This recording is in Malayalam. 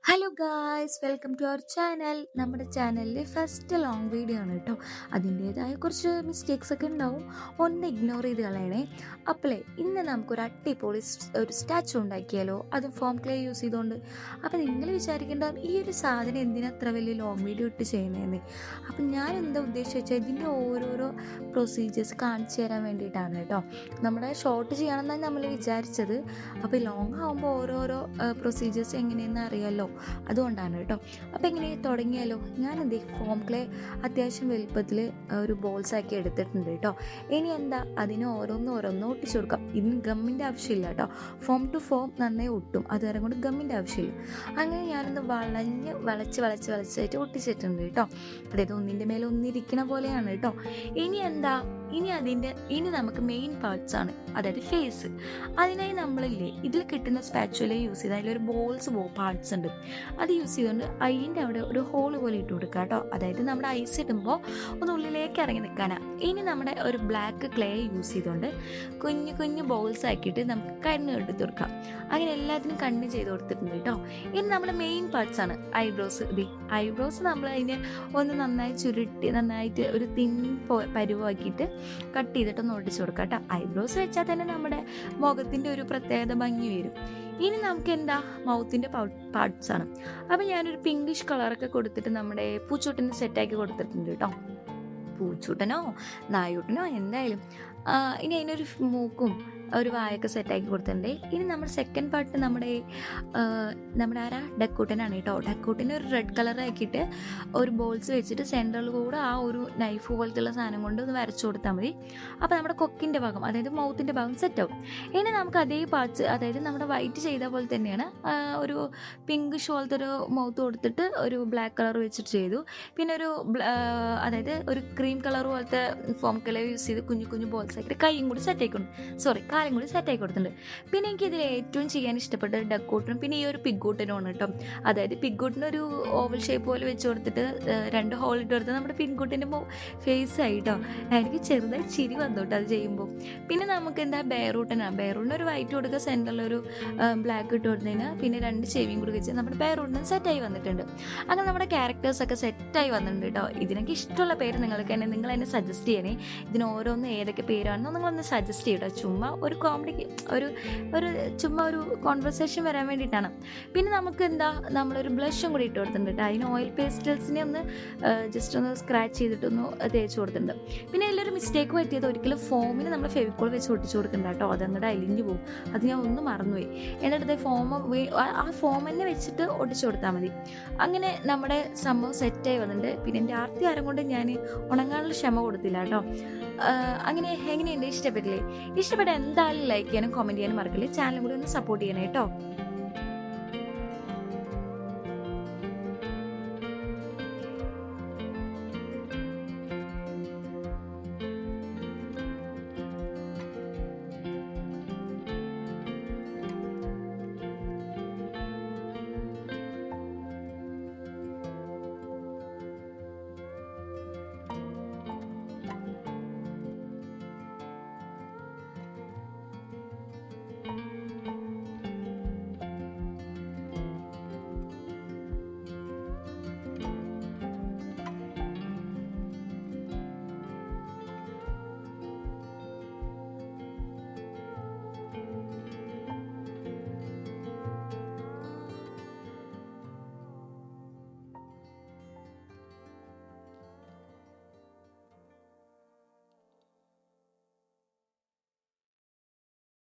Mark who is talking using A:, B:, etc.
A: Hello guys, welcome to our channel. നമ്മുടെ ചാനലിൽ ഫസ്റ്റ് ലോങ് വീഡിയോ ആണ് കേട്ടോ. അതിൻ്റേതായ കുറച്ച് മിസ്റ്റേക്സ് ഒക്കെ ഉണ്ടാവും, ഒന്ന് ഇഗ്നോർ ചെയ്ത് കളയണേ. അപ്പോളേ ഇന്ന് നമുക്കൊരു അടിപൊളി ഒരു സ്റ്റാച്ചു ഉണ്ടാക്കിയാലോ, അതും ഫോം ക്ലേ യൂസ് ചെയ്തുകൊണ്ട്. അപ്പോൾ നിങ്ങൾ വിചാരിക്കേണ്ട ഈ ഒരു സാധനം എന്തിനാ അത്ര വലിയ ലോങ് വീഡിയോ ഇട്ട് ചെയ്യണേന്ന്. അപ്പം ഞാൻ എന്താ ഉദ്ദേശിച്ച് വെച്ചാൽ ഇതിൻ്റെ ഓരോരോ പ്രൊസീജിയേഴ്സ് കാണിച്ചു തരാൻ വേണ്ടിയിട്ടാണ് കേട്ടോ. നമ്മുടെ ഷോർട്ട് ചെയ്യണമെന്നാണ് നമ്മൾ വിചാരിച്ചത്. അപ്പോൾ ലോങ് ആകുമ്പോൾ ഓരോരോ പ്രൊസീജിയേഴ്സ് എങ്ങനെയെന്ന് അറിയാമല്ലോ, അതുകൊണ്ടാണ് കേട്ടോ. അപ്പോൾ എങ്ങനെ തുടങ്ങിയാലോ? ഞാൻ ഫോം ക്ലേ അത്യാവശ്യം വലുപ്പത്തിൽ ഒരു ബോൾസ് ആക്കി എടുത്തിട്ടുണ്ട് കേട്ടോ. ഇനി എന്താ, അതിന് ഓരോന്നും ഒട്ടിച്ചു കൊടുക്കാം. ഇതിന് ഗമ്മിൻ്റെ ആവശ്യമില്ല കേട്ടോ. ഫോം ടു ഫോം നന്നായി ഒട്ടും, അതുവരെ കൊണ്ട് ഗമ്മിൻ്റെ ആവശ്യമില്ല. അങ്ങനെ ഞാനൊന്ന് വളച്ചായിട്ട് ഒട്ടിച്ചിട്ടുണ്ട് കേട്ടോ. അതായത് ഒന്നിൻ്റെ മേലെ ഒന്നിരിക്കണ പോലെയാണ് കേട്ടോ. ഇനി നമുക്ക് മെയിൻ പാർട്സ് ആണ്, അതായത് ഫേസ്. അതിനായി നമ്മളില്ലേ ഇതിൽ കിട്ടുന്ന സ്പാച്ചുല യൂസ് ചെയ്ത് അതിലൊരു ബോൾസ് പാർട്സ് ഉണ്ട്, അത് യൂസ് ചെയ്തുകൊണ്ട് അതിൻ്റെ അവിടെ ഒരു ഹോൾ പോലെ ഇട്ട് കൊടുക്കുക കേട്ടോ. അതായത് നമ്മുടെ ഐസ് ഇടുമ്പോൾ ഒന്ന് ഉള്ളിലേക്ക് ഇറങ്ങി നിൽക്കാനാണ്. ഇനി നമ്മുടെ ഒരു ബ്ലാക്ക് ക്ലേ യൂസ് ചെയ്തുകൊണ്ട് കുഞ്ഞു ബോൾസ് ആക്കിയിട്ട് നമുക്ക് കണ്ണ് എടുത്ത് കൊടുക്കാം. അങ്ങനെ എല്ലാത്തിനും കണ്ണ് ചെയ്ത് കൊടുത്തിട്ടുണ്ട് കേട്ടോ. ഇനി നമ്മുടെ മെയിൻ പാർട്സ് ആണ് ഐബ്രോസ്. ഐബ്രോസ് നമ്മൾ അതിനെ ഒന്ന് നന്നായി ചുരുട്ടി നന്നായിട്ട് ഒരു തിൻ പരുവാക്കിയിട്ട് കട്ട് ചെയ്തിട്ടൊന്ന് ഒട്ടിച്ചു കൊടുക്കാം കേട്ടോ. ഐബ്രോസ് വെച്ചാൽ തന്നെ നമ്മുടെ മുഖത്തിൻ്റെ ഒരു പ്രത്യേകത ഭംഗി വരും. ഇനി നമുക്ക് എന്താ, മൗത്തിൻ്റെ പാർട്സ് ആണ്. അപ്പം ഞാനൊരു പിങ്കിഷ് കളറൊക്കെ കൊടുത്തിട്ട് നമ്മുടെ പൂച്ചൂട്ടന് സെറ്റാക്കി കൊടുത്തിട്ടുണ്ട് കേട്ടോ. പൂച്ചൂട്ടനോ നായൂട്ടനോ എന്തായാലും. ഇനി അതിനൊരു മൂക്കും ഒരു വായൊക്കെ സെറ്റാക്കി കൊടുത്തിട്ടുണ്ട്. ഇനി നമ്മുടെ സെക്കൻഡ് പാർട്ട് നമ്മുടെ ആരാ, ഡക്കൂട്ടനാണ് കേട്ടോ. ഡക്കൂട്ടിന് ഒരു റെഡ് കളർ ആക്കിയിട്ട് ഒരു ബോൾസ് വെച്ചിട്ട് സെൻറ്ററിൽ കൂടെ ആ ഒരു നൈഫ് പോലത്തുള്ള സാധനം കൊണ്ട് ഒന്ന് വരച്ചു കൊടുത്താൽ മതി. അപ്പോൾ നമ്മുടെ കൊക്കിൻ്റെ ഭാഗം, അതായത് മൗത്തിൻ്റെ ഭാഗം സെറ്റാവും. ഇനി നമുക്ക് അതേ പാർട്സ്, അതായത് നമ്മുടെ വൈറ്റ് ചെയ്ത പോലെ തന്നെയാണ്, ഒരു പിങ്ക് പോലത്തെ ഒരു മൗത്ത് കൊടുത്തിട്ട് ഒരു ബ്ലാക്ക് കളർ വെച്ചിട്ട് ചെയ്തു. പിന്നെ അതായത് ഒരു ക്രീം കളർ പോലത്തെ ഫോം കളർ യൂസ് ചെയ്ത് കുഞ്ഞു ബോൾസ് ആക്കിയിട്ട് കൈയും കൂടി കാലും കൂടി സെറ്റാക്കി കൊടുത്തിട്ടുണ്ട്. പിന്നെ എനിക്ക് ഇതിൽ ഏറ്റവും ചെയ്യാൻ ഇഷ്ടപ്പെട്ട ഡക്കൂട്ടനും പിന്നെ ഈ ഒരു പിഗ്ഗൂട്ടനുമാണ് കേട്ടോ. അതായത് പിഗ്ഗൂട്ടിനൊരു ഓവൽ ഷേപ്പ് പോലെ വെച്ച് കൊടുത്തിട്ട് 2 ഹോൾ ഇട്ട് കൊടുത്താൽ നമ്മുടെ പിഗ്ഗൂട്ടിൻ്റെ ഫേസ് ആയിട്ടോ. എനിക്ക് ചെറുതായി ചിരി വന്നു കേട്ടോ അത് ചെയ്യുമ്പോൾ. പിന്നെ നമുക്ക് എന്താ, ബെയറൂട്ടിന് ഒരു വൈറ്റ് കൊടുക്കുക, സെൻറ്ററിലൊരു ബ്ലാക്ക് ഇട്ട് കൊടുത്തതിന് പിന്നെ 2 ചെവിയും കൂടി വെച്ച് നമ്മുടെ ബെയറൂട്ടിന് സെറ്റായി വന്നിട്ടുണ്ട്. അങ്ങനെ നമ്മുടെ ക്യാരക്ടേഴ്സൊക്കെ സെറ്റായി വന്നിട്ടുണ്ട് കേട്ടോ. ഇതിനൊക്കെ ഇഷ്ടമുള്ള പേര് നിങ്ങൾ എന്നെ സജസ്റ്റ് ചെയ്യണേ. ഇതിന് ഓരോന്ന് ഏതൊക്കെ പേരാണെന്നോ നിങ്ങളൊന്ന് സജസ്റ്റ് ചെയ്യട്ടോ. ചുമ്മാ ഒരു കോമഡിക്ക് ചുമ്മാ ഒരു കോൺവെർസേഷൻ വരാൻ വേണ്ടിയിട്ടാണ്. പിന്നെ നമുക്ക് എന്താ, നമ്മളൊരു ബ്ലഷും കൂടി ഇട്ട് കൊടുത്തിട്ടുണ്ട് കേട്ടോ. അതിന് ഓയിൽ പേസ്റ്റൽസിനെ ഒന്ന് ജസ്റ്റ് ഒന്ന് സ്ക്രാച്ച് ചെയ്തിട്ടൊന്ന് തേച്ച് കൊടുത്തിട്ടുണ്ട്. പിന്നെ ഇതിലൊരു മിസ്റ്റേക്ക് പറ്റിയത്, ഒരിക്കലും ഫോമിന് നമ്മൾ ഫെവിക്കോൾ വെച്ച് ഒട്ടിച്ച് കൊടുക്കണ്ട കേട്ടോ. അതങ്ങോട്ട് അലിഞ്ഞു പോകും. അത് ഞാൻ ഒന്ന് മറന്നുപോയി. എന്നിട്ട് ആ ഫോം തന്നെ വെച്ചിട്ട് ഒട്ടിച്ചു കൊടുത്താൽ മതി. അങ്ങനെ നമ്മുടെ സംഭവം സെറ്റായി വന്നിട്ടുണ്ട്. പിന്നെ എൻ്റെ ആർത്തി ആരം കൊണ്ട് ഞാൻ ഉണങ്ങാനുള്ള ക്ഷമ കൊടുത്തില്ല കേട്ടോ. അങ്ങനെ എങ്ങനെയുണ്ട്, ഇഷ്ടപ്പെട്ടില്ലേ? ഇഷ്ടപ്പെട്ട എന്തായാലും ലൈക്ക് ചെയ്യാനും കമൻറ്റ് ചെയ്യാനും മറക്കില്ലേ. ചാനലും കൂടി ഒന്ന് സപ്പോർട്ട് ചെയ്യണേ കേട്ടോ.